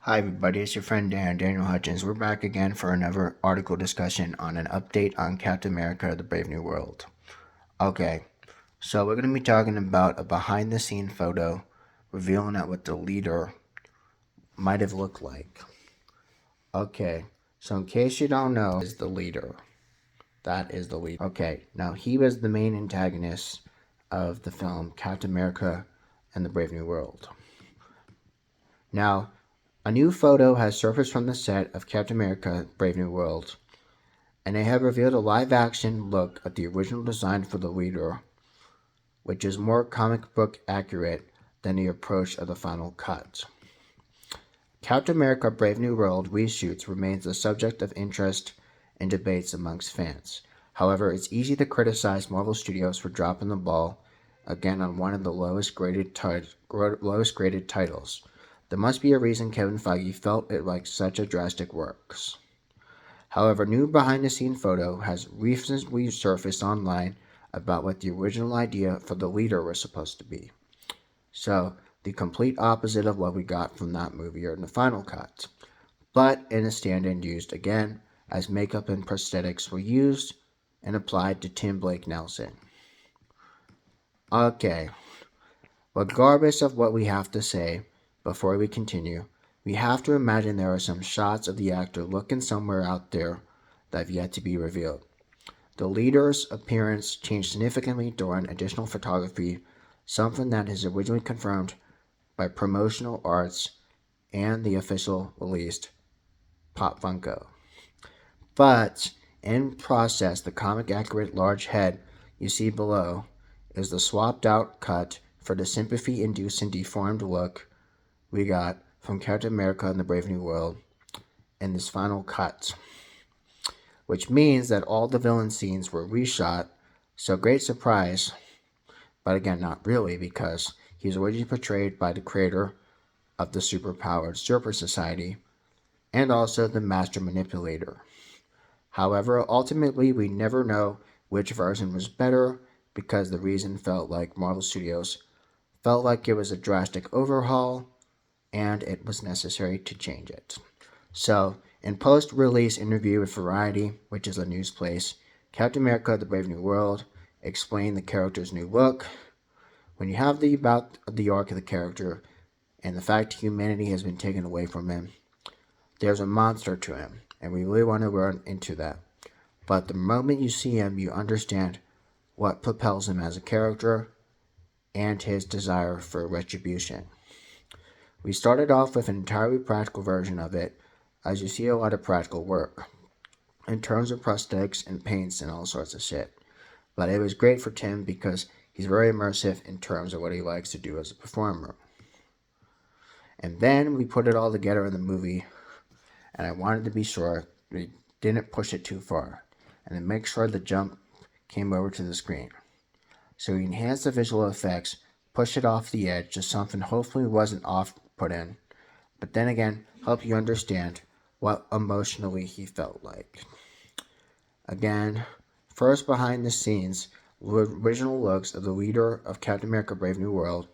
Hi, everybody. It's your friend Daniel Hutchins. We're back again for another article discussion on an update on Captain America: The Brave New World. Okay, so we're going to be talking about a behind the scene photo revealing at what the leader might have looked like. Okay, so in case you don't know, is the leader. That is the leader. Okay, now he was the main antagonist of the film Captain America and the Brave New World. Now, a new photo has surfaced from the set of Captain America: Brave New World, and they have revealed a live-action look at the original design for the leader, which is more comic book accurate than the approach of the final cut. Captain America: Brave New World reshoots remains a subject of interest and debates amongst fans. However, it's easy to criticize Marvel Studios for dropping the ball again on one of the lowest graded titles. There must be a reason Kevin Feige felt it like such a drastic works. However, new behind-the-scenes photo has recently surfaced online about what the original idea for the leader was supposed to be. So, the complete opposite of what we got from that movie or in the final cut. But in a stand-in used again, as makeup and prosthetics were used and applied to Tim Blake Nelson. Okay, regardless of what we have to say, before we continue, we have to imagine there are some shots of the actor looking somewhere out there that have yet to be revealed. The leader's appearance changed significantly during additional photography, something that is originally confirmed by Promotional Arts and the official released Pop Funko. But in process, the comic accurate large head you see below is the swapped out cut for the sympathy inducing deformed look we got from Captain America and the Brave New World in this final cut, which means that all the villain scenes were reshot. So great surprise, but again, not really, because he's originally portrayed by the creator of the superpowered Super Society and also the Master Manipulator. However, ultimately, we never know which version was better because the reason felt like Marvel Studios felt like it was a drastic overhaul and it was necessary to change it. So, in post-release interview with Variety, which is a news place, Captain America: The Brave New World explained the character's new look. When you have the about the arc of the character and the fact humanity has been taken away from him, there's a monster to him, and we really want to run into that. But the moment you see him, you understand what propels him as a character and his desire for retribution. We started off with an entirely practical version of it, as you see a lot of practical work, in terms of prosthetics and paints and all sorts of shit. But it was great for Tim because he's very immersive in terms of what he likes to do as a performer. And then we put it all together in the movie, and I wanted to be sure we didn't push it too far, and to make sure the jump came over to the screen. So we enhanced the visual effects, pushed it off the edge to something hopefully wasn't off-putting, but then again, help you understand what emotionally he felt like. Again, first behind the scenes, original looks of the leader of Captain America: Brave New World.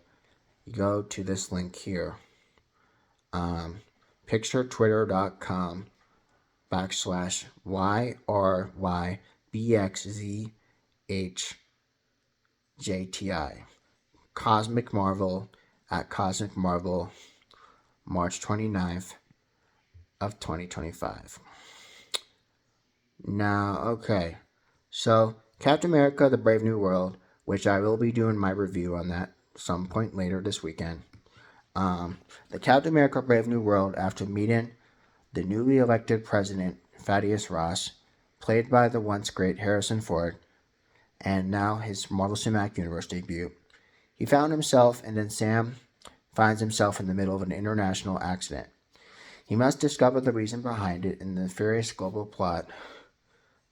You go to this link here. picturetwitter.com/YRYBXZHJTI. Cosmic Marvel at Cosmic Marvel, March 29th of 2025. Now, okay. So, Captain America: The Brave New World, which I will be doing my review on that some point later this weekend. The Captain America: Brave New World, after meeting the newly elected president, Thaddeus Ross, played by the once great Harrison Ford, and now his Marvel Cinematic Universe debut, he found himself, and then Sam finds himself in the middle of an international accident. He must discover the reason behind it in the nefarious global plot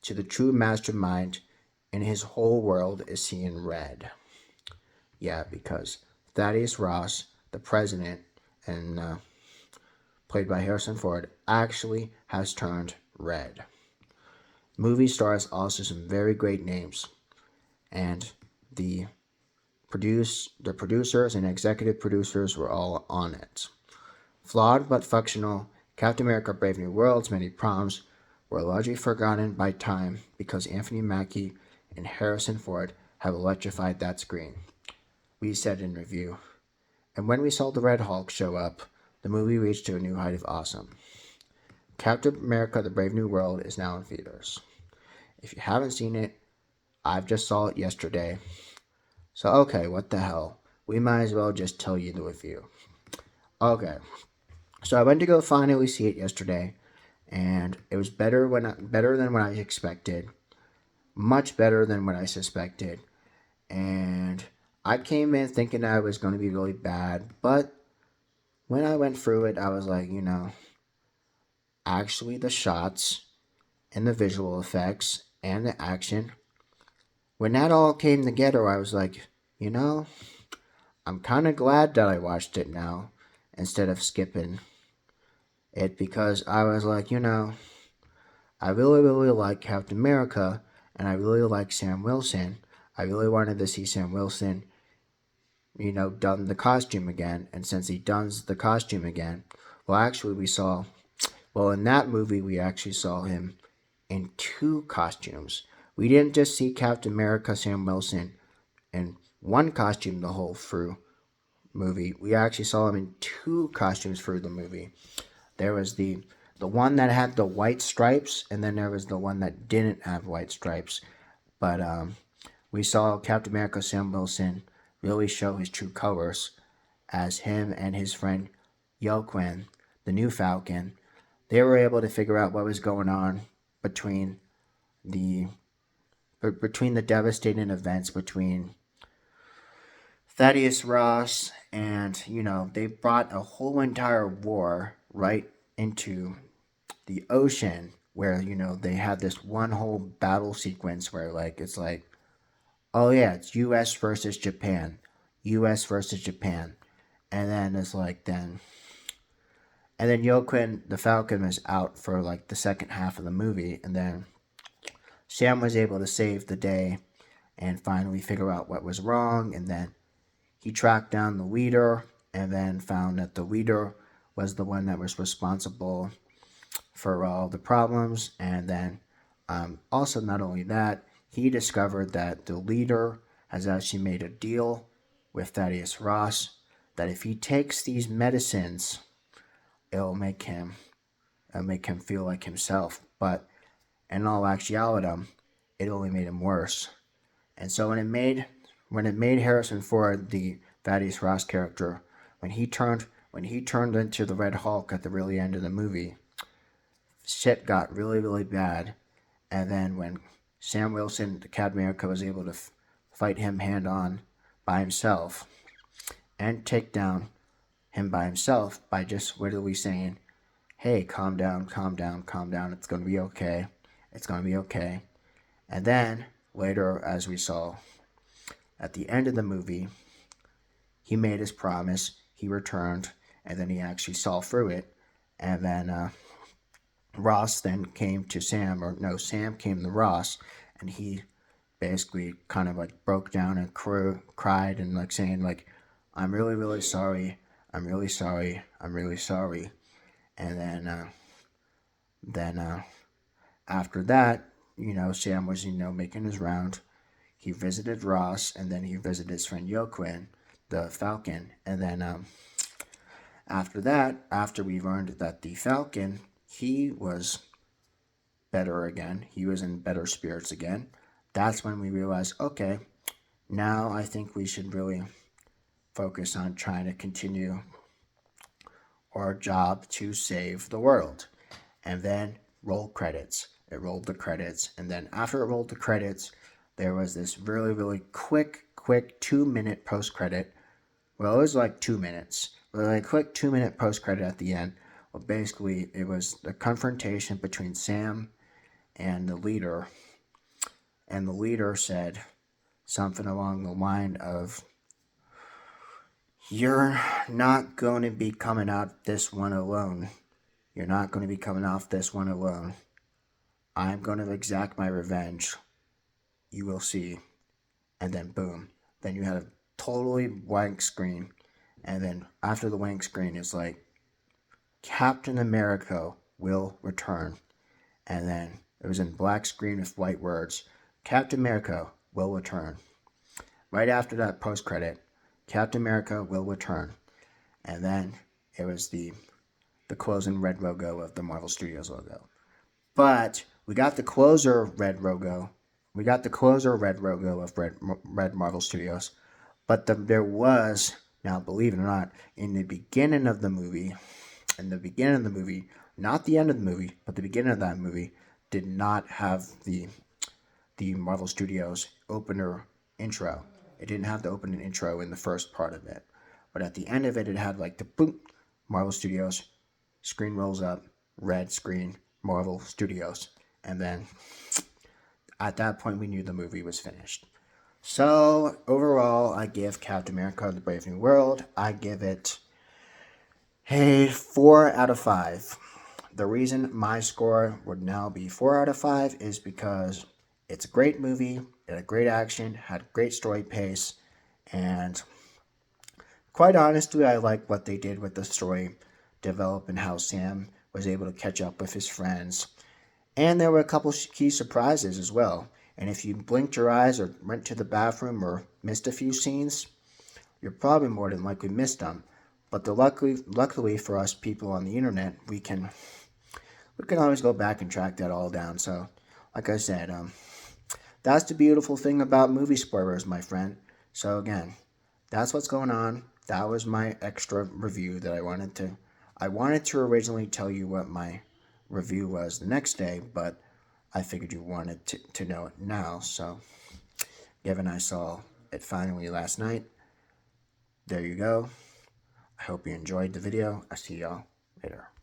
to the true mastermind, and his whole world is seeing red. Yeah, because Thaddeus Ross, the president, and played by Harrison Ford, actually has turned red. Movie stars also some very great names, and the producers and executive producers were all on it. Flawed but functional, Captain America Brave New World's many problems were largely forgotten by time because Anthony Mackie and Harrison Ford have electrified that screen. We said in review. And when we saw the Red Hulk show up, the movie reached to a new height of awesome. Captain America The Brave New World is now in theaters. If you haven't seen it, I've just saw it yesterday. So okay, what the hell? We might as well just tell you the review. Okay, so I went to go finally see it yesterday, and it was better than what I expected, much better than what I suspected, and I came in thinking that it was going to be really bad, but when I went through it, I was like, actually the shots and the visual effects and the action, when that all came together, I was like, I'm kind of glad that I watched it now instead of skipping it because I was like, I really, really like Captain America and I really like Sam Wilson. I really wanted to see Sam Wilson, done the costume again. And since he does the costume again, in that movie, we actually saw him in two costumes. We didn't just see Captain America, Sam Wilson in one costume the whole through movie. We actually saw him in two costumes through the movie. There was the one that had the white stripes, and then there was the one that didn't have white stripes. But we saw Captain America Sam Wilson really show his true colors as him and his friend Joaquin, the new Falcon. They were able to figure out what was going on between the devastating events between Thaddeus Ross and, they brought a whole entire war right into the ocean where, they had this one whole battle sequence where, it's like, oh yeah, it's US versus Japan. US versus Japan. And then it's like, and then Joaquin, the Falcon, was out for like the second half of the movie. And then Sam was able to save the day and finally figure out what was wrong. And then he tracked down the leader and then found that the leader was the one that was responsible for all the problems. And then also, not only that, he discovered that the leader has actually made a deal with Thaddeus Ross that if he takes these medicines, it'll make him feel like himself. But in all actuality, it only made him worse. And so when it made Harrison Ford the Thaddeus Ross character, when he turned into the Red Hulk at the really end of the movie, shit got really, really bad. And then when Sam Wilson, the Captain America, was able to fight him hand on by himself and take down him by himself by just literally saying, hey, calm down, calm down, calm down, it's going to be okay, it's going to be okay. And then later, as we saw at the end of the movie, he made his promise, he returned, and then he actually saw through it. And then Ross then came to Sam, or no, Sam came to Ross, and he basically kind of like broke down and cried and like saying like, I'm really, really sorry, I'm really sorry, I'm really sorry. And then after that, Sam was, making his round. He visited Ross, and then he visited his friend Joaquin, the Falcon. And then after that, after we learned that the Falcon, he was better again, he was in better spirits again, that's when we realized, okay, now I think we should really focus on trying to continue our job to save the world. And then roll credits. It rolled the credits, and then after it rolled the credits, there was this really, really quick 2-minute post credit. Well, it was like 2 minutes, but like quick 2-minute post credit at the end. Well, basically, it was the confrontation between Sam and the leader, and the leader said something along the line of, you're not going to be coming out this one alone. You're not going to be coming off this one alone. I'm going to exact my revenge. You will see. And then boom. Then you had a totally blank screen. And then after the blank screen, it's like Captain America will return. And then it was in black screen with white words, Captain America will return. Right after that post credit, Captain America will return. And then it was the closing red logo of the Marvel Studios logo. But we got the closer red logo. We got the closer red logo of red Marvel Studios. But there was, now believe it or not, in the beginning of the movie, not the end of the movie, but the beginning of that movie, did not have the Marvel Studios opener intro. It didn't have the opening intro in the first part of it. But at the end of it, it had like the boom, Marvel Studios, screen rolls up, red screen, Marvel Studios. And then at that point, we knew the movie was finished. So overall, I give Captain America: The Brave New World, I give it a 4 out of 5. The reason my score would now be 4 out of 5 is because it's a great movie, it had great action, had great story pace, and quite honestly, I like what they did with the story develop and how Sam was able to catch up with his friends. And there were a couple key surprises as well. And if you blinked your eyes or went to the bathroom or missed a few scenes, you're probably more than likely missed them. But luckily for us people on the internet, we can always go back and track that all down. So, like I said, that's the beautiful thing about movie spoilers, my friend. So again, that's what's going on. That was my extra review that I wanted to. I wanted to originally tell you what my review was the next day, but I figured you wanted to know it now. So, given I saw it finally last night, there you go. I hope you enjoyed the video. I'll see y'all later.